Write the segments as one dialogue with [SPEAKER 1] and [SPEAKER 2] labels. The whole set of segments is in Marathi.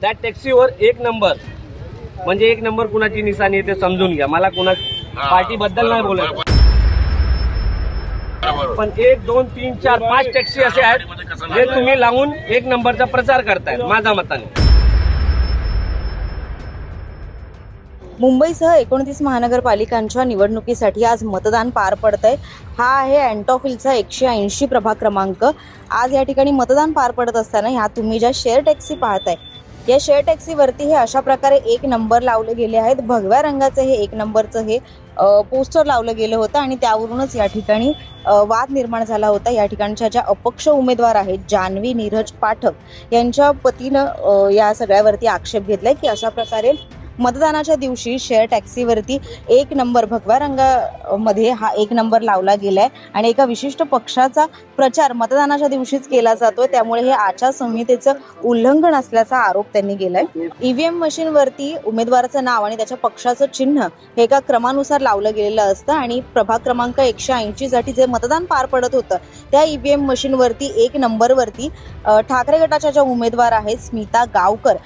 [SPEAKER 1] त्या टॅक्सीवर एक नंबर म्हणजे एक नंबर कुणाची निशाणी आहे ते समजून घ्या. मला कुणा पार्टी बद्दल नाही बोलायचं, पण 1 2 3 4 5 टॅक्सी असे आहेत जे तुम्ही लावून एक नंबरचा प्रचार करताय. माझ्या मताने
[SPEAKER 2] मुंबईसह 29 महानगरपालिकांच्या निवडणुकीसाठी आज मतदान पार पडतंय. हा आहे अँटॉफिलचा 180 प्रभाग क्रमांक. आज या ठिकाणी मतदान पार पडत असताना ह्या तुम्ही ज्या शेअर टॅक्सी पाहताय, या शेअर टॅक्सीवरती हे अशा प्रकारे एक नंबर लावले गेले आहेत. भगव्या रंगाचं हे एक नंबरचं हे पोस्टर लावलं गेलं होतं आणि त्यावरूनच या ठिकाणी वाद निर्माण झाला होता. या ठिकाणच्या ज्या अपक्ष उमेदवार आहेत जान्हवी नीरज पाठक यांच्या पतीनं या सगळ्यावरती आक्षेप घेतलाय की अशा प्रकारे मतदानाच्या दिवशी शेअर टॅक्सीवरती एक नंबर भगव्या रंगामध्ये हा एक नंबर लावला गेलाय आणि एका विशिष्ट पक्षाचा प्रचार मतदानाच्या दिवशीच केला जातोय. त्यामुळे हे आचारसंहितेचं उल्लंघन असल्याचा आरोप त्यांनी केलाय. ईव्हीएम मशीनवरती उमेदवाराचं नाव आणि त्याच्या पक्षाचं चिन्ह हे एका क्रमानुसार लावलं गेलेलं असतं आणि प्रभाग क्रमांक 180 साठी जे मतदान पार पडत होतं त्या ईव्हीएम मशीनवरती एक नंबरवरती ठाकरे गटाच्या ज्या उमेदवार आहेत स्मिता गावकर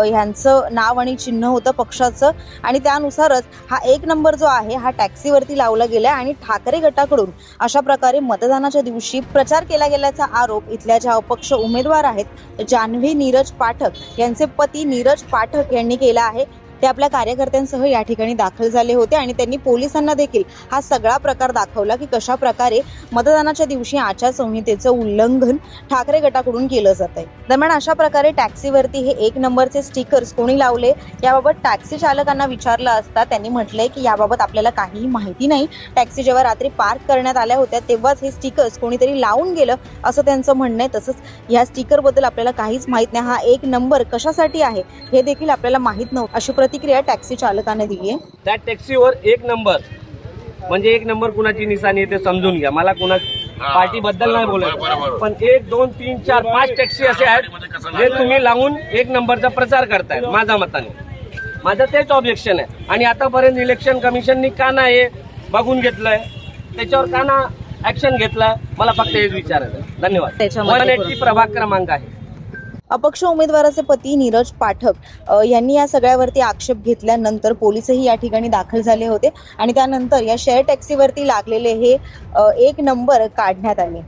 [SPEAKER 2] यांचं नाव आणि चिन्ह होतं पक्षाचं आणि त्यानुसारच हा एक नंबर जो आहे हा टॅक्सीवरती लावला गेला आणि ठाकरे गटाकडून अशा प्रकारे मतदानाच्या दिवशी प्रचार केला गेल्याचा आरोप इथल्या ज्या अपक्ष उमेदवार आहेत जान्हवी नीरज पाठक यांचे पती नीरज पाठक यांनी केला आहे. ते आपल्या कार्यकर्त्यांसह या ठिकाणी दाखल झाले होते आणि त्यांनी पोलिसांना देखील हा सगळा प्रकार दाखवला की कशा प्रकारे मतदानाच्या दिवशी आचारसंहितेचं उल्लंघन ठाकरे गटाकडून केलं जात आहे. दरम्यान अशा प्रकारे टॅक्सीवरती हे एक नंबरचे स्टिकर्स कोणी लावले याबाबत टॅक्सी चालकांना विचारलं असता त्यांनी म्हटलंय की याबाबत आपल्याला काहीही माहिती नाही. टॅक्सी जेव्हा रात्री पार्क करण्यात आल्या होत्या तेव्हाच हे स्टिकर्स कोणीतरी लावून गेलं असं त्यांचं म्हणणं आहे. तसंच ह्या स्टिकरबद्दल आपल्याला काहीच माहित नाही. हा एक नंबर कशासाठी आहे हे देखील आपल्याला माहित नव्हतं अशी प्रतिक्रिया टॅक्सी चालकाने दिली आहे.
[SPEAKER 1] त्या टॅक्सीवर एक नंबर म्हणजे एक नंबर कुणाची निशाणी आहे ते समजून घ्या. मला कुणा पार्टी बद्दल नाही बोलायचं, पण 1 2 3 4 5 टॅक्सी असे आहेत जे तुम्ही लावून एक नंबरचा प्रचार करताय. माझ्या मताने माझं तेच ऑब्जेक्शन आहे. आणि आतापर्यंत इलेक्शन कमिशननी का नाही बघून घेतलंय, त्याच्यावर का ना ऍक्शन घेतलं, मला फक्त हेच विचारायचं. धन्यवाद. 180 प्रभाग क्रमांक आहे.
[SPEAKER 2] अपक्ष उमेदवाराचे पती नीरज पाठक यांनी या सगळ्यावरती आक्षेप घेतल्यानंतर पोलीसही या ठिकाणी दाखल झाले होते आणि त्यानंतर या शेअर टॅक्सीवरती लागलेले हे एक नंबर काढण्यात आले.